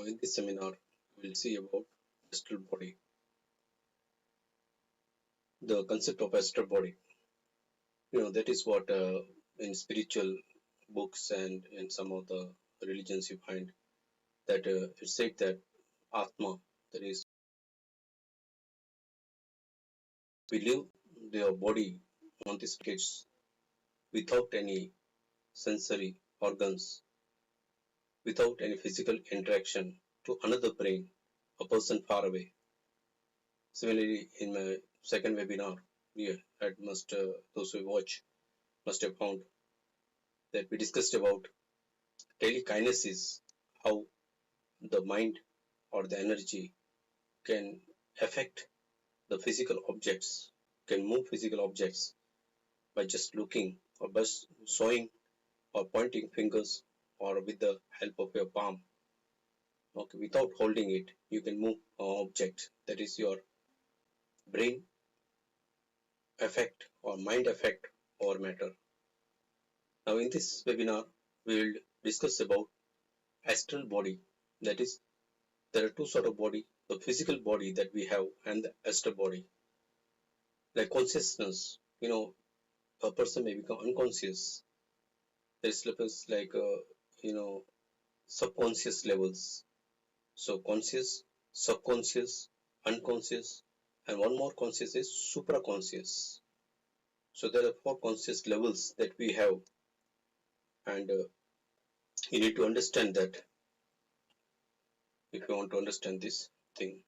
In this seminar, we'll see about astral body, the concept of astral body. That is what in spiritual books and in some of the religions you find that it's said that Atma, that is, we live their body on this case without any sensory organs, without any physical interaction to another brain, a person far away. Similarly, in my second webinar, those who watch must have found that we discussed about telekinesis, how the mind or the energy can affect the physical objects, can move physical objects by just looking or by showing or pointing fingers or with the help of your palm. Okay, without holding it, you can move an object. That is your brain effect or mind effect or matter. Now, in this webinar, we will discuss about astral body. That is, there are two sort of body: the physical body that we have and the astral body. Like consciousness, a person may become unconscious. There's levels like subconscious levels. So conscious, subconscious, unconscious, and one more conscious is supraconscious. So there are four conscious levels that we have, and you need to understand that if you want to understand this thing.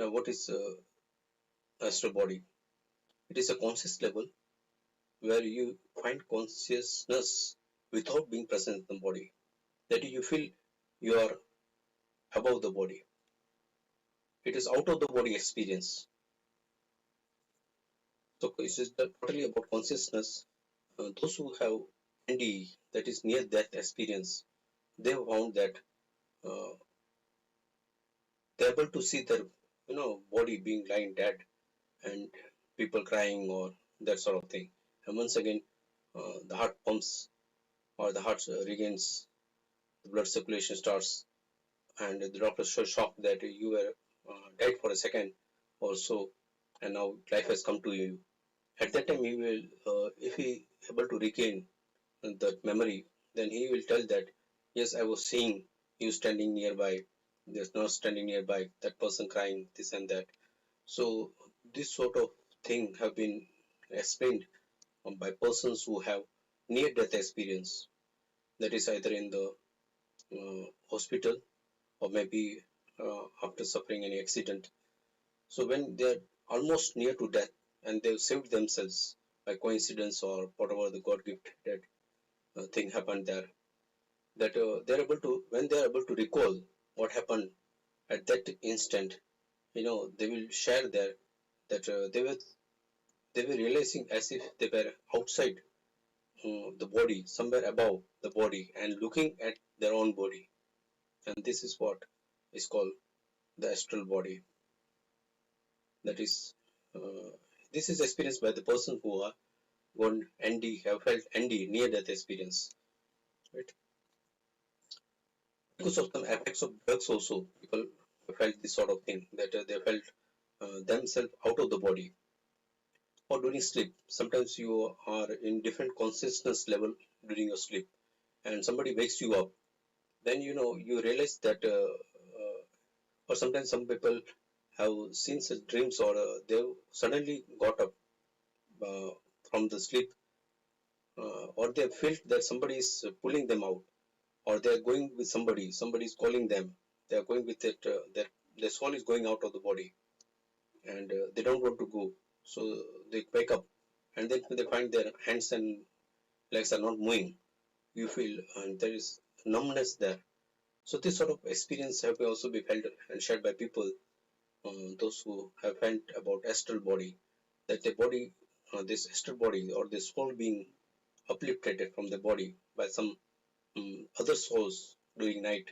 Now, what is astral body? It is a conscious level where you find consciousness without being present in the body. That you feel you are above the body. It is out of the body experience. So it is totally about consciousness. Those who have ND, that is near death experience, they have found that uh, they're able to see their body being lying dead and people crying or that sort of thing. And once again, the heart pumps or the heart regains, the blood circulation starts, and the doctor is so shocked that you were dead for a second or so, and now life has come to you. At that time, he will, if he able to regain that memory, then he will tell that, yes, I was seeing you standing nearby, there's no standing nearby, that person crying, this and that. So this sort of thing have been explained by persons who have near-death experience. That is either in the hospital or maybe after suffering any accident. So when they are almost near to death and they've saved themselves by coincidence or whatever the God gifted thing happened there, that they're able to, when they're able to recall what happened at that instant, they will share there that they were realizing as if they were outside the body, somewhere above the body, and looking at their own body. And this is what is called the astral body. That is, uh, this is experienced by the person who are gone ND, have felt ND, near death experience, right? Because of some effects of drugs also, people felt this sort of thing, that they felt themselves out of the body. Or during sleep, sometimes you are in different consciousness level during your sleep, and somebody wakes you up, then you realize that or sometimes some people have seen such dreams, or they've suddenly got up uh, from the sleep, or they felt that somebody is pulling them out, or they are going with somebody is calling them, they are going with it, their soul is going out of the body, and they don't want to go, so they wake up, and then they find their hands and legs are not moving, you feel, and there is numbness there. So this sort of experience have also been felt and shared by people, those who have felt about astral body, that the body, this astral body or this soul being uplifted from the body by some other souls during night,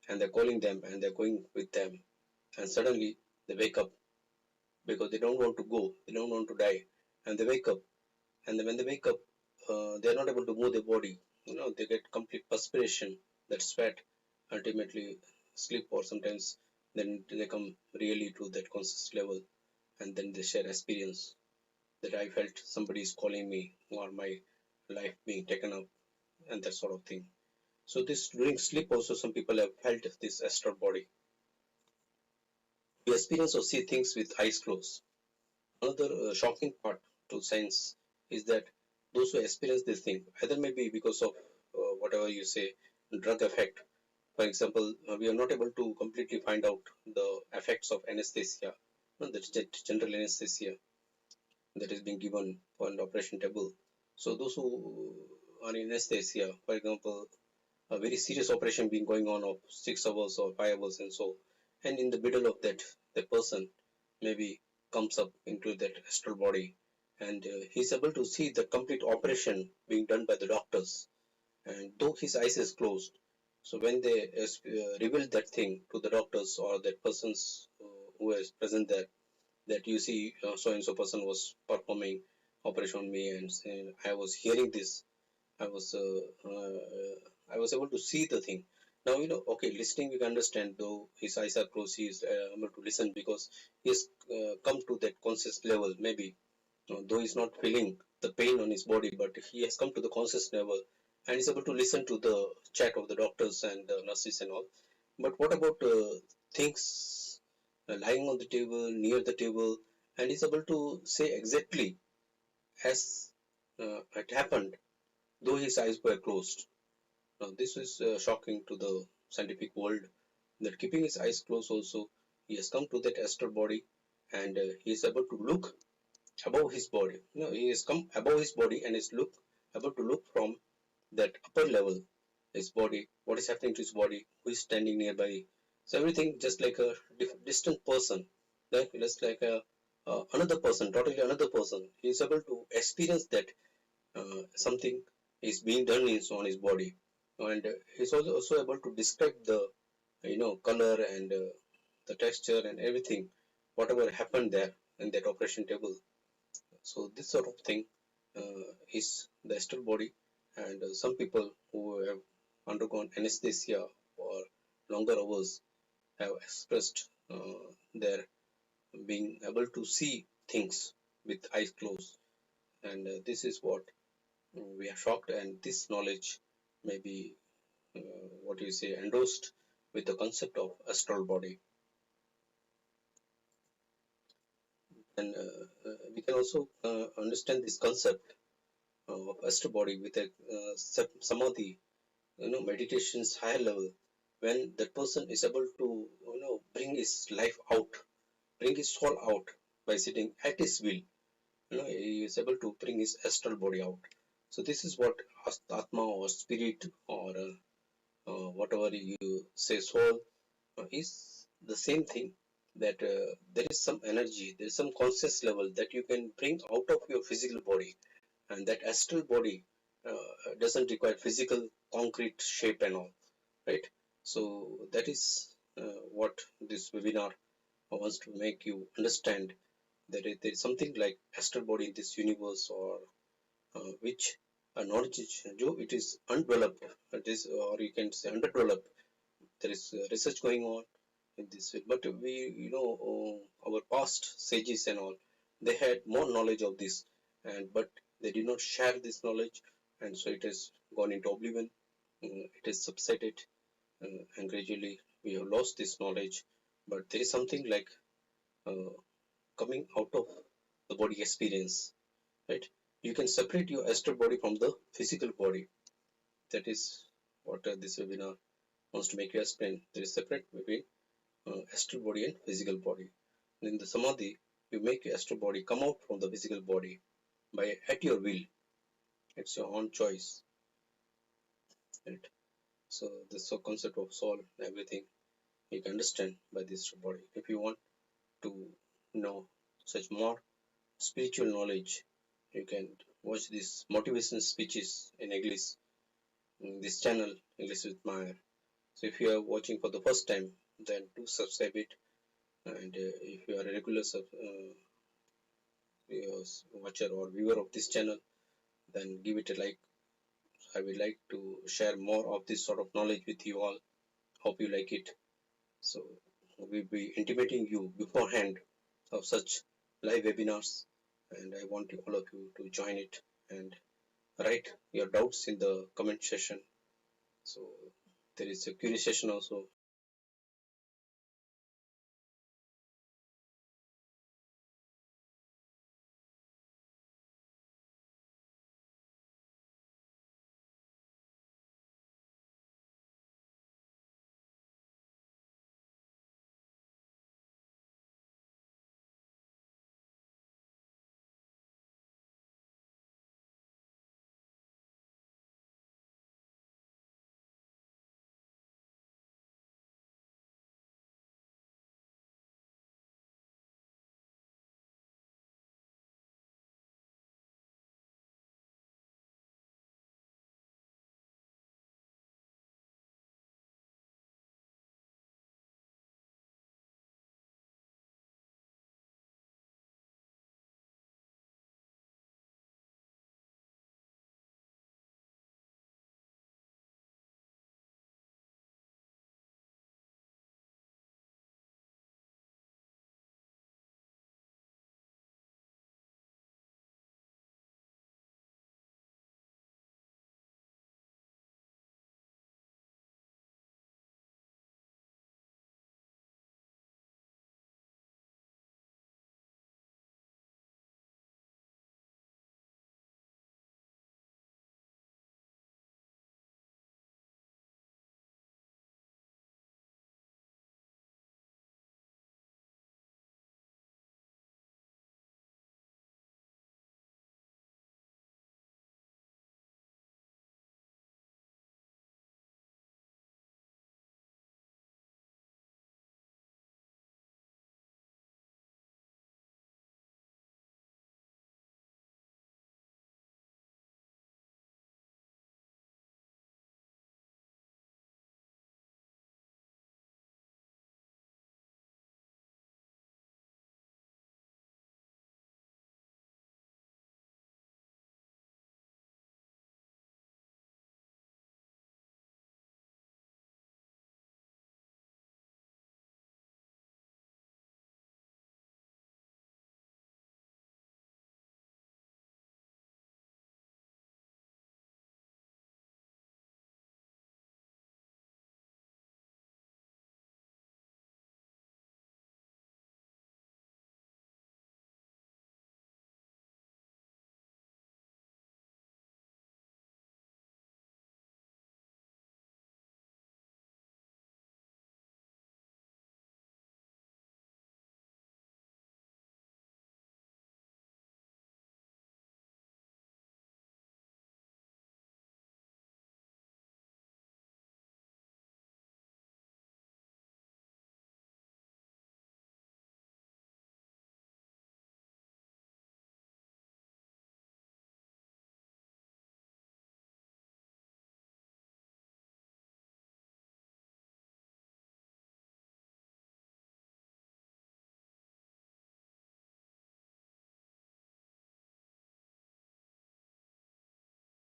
and they're calling them and they're going with them, and suddenly they wake up because they don't want to go, they don't want to die, and they wake up, and then when they wake up, they are not able to move their body. They get complete perspiration, that sweat, ultimately sleep, or sometimes then they come really to that conscious level, and then they share experience that I felt somebody is calling me, or my life being taken up, and that sort of thing. So this during sleep also some people have felt this astral body. We experience or see things with eyes closed. Another shocking part to science is that those who experience this thing either maybe because of whatever you say drug effect. For example, we are not able to completely find out the effects of anesthesia, the general anesthesia that is being given on the operation table. So those who are in anesthesia, for example, a very serious operation being going on of 6 hours or 5 hours and so, and in the middle of that, the person maybe comes up into that astral body, and he's able to see the complete operation being done by the doctors, and though his eyes is closed. So when they reveal that thing to the doctors or that persons who is present there, that you see so and so person was performing operation on me, and I was hearing this, I was I was able to see the thing. Now okay, listening we can understand. Though his eyes are closed, he is able to listen because he has come to that conscious level. Maybe though he's not feeling the pain on his body, but he has come to the conscious level and is able to listen to the chat of the doctors and the nurses and all. But what about things lying on the table, near the table, and is able to say exactly as it happened, though his eyes were closed. Now, this is shocking to the scientific world, that keeping his eyes closed also, he has come to that astral body, and he is able to look above his body. He has come above his body and is able to look from that upper level, his body, what is happening to his body, who is standing nearby. So everything just like a distant person, like just like a another person, totally another person. He is able to experience that something is being done on his body, and he's also able to describe the color and the texture and everything, whatever happened there in that operation table. So this sort of thing is the astral body, and some people who have undergone anesthesia for longer hours have expressed their being able to see things with eyes closed, and this is what we are shocked, and this knowledge may be what you say endorsed with the concept of astral body. And we can also understand this concept of astral body with some of the meditations higher level, when that person is able to bring his life out, bring his soul out by sitting at his will. He is able to bring his astral body out. So this is what atma or spirit or whatever you say soul is the same thing, that there is some energy, there is some conscious level that you can bring out of your physical body, and that astral body doesn't require physical concrete shape and all, right? So that is what this webinar wants to make you understand, that there is something like astral body in this universe, or which knowledge it is undeveloped, it is, or you can say underdeveloped. There is research going on in this field, but we our past sages and all, they had more knowledge of this, and but they did not share this knowledge, and so it has gone into oblivion. It has subsided, and gradually we have lost this knowledge. But there is something like uh, coming out of the body experience, right? You can separate your astral body from the physical body. That is what this webinar wants to make you explain. There is separate between astral body and physical body. In the samadhi, you make your astral body come out from the physical body by at your will. It's your own choice, right? So this whole concept of soul, everything you can understand by this body. If you want to know such more spiritual knowledge, you can watch these motivational speeches in English in this channel, English with Meyer. So if you are watching for the first time, then do subscribe it, and if you are a regular watcher or viewer of this channel, then give it a like. I would like to share more of this sort of knowledge with you all. Hope you like it. So we'll be intimating you beforehand of such live webinars, and I want all of you to join it and write your doubts in the comment section. So there is a Q&A session also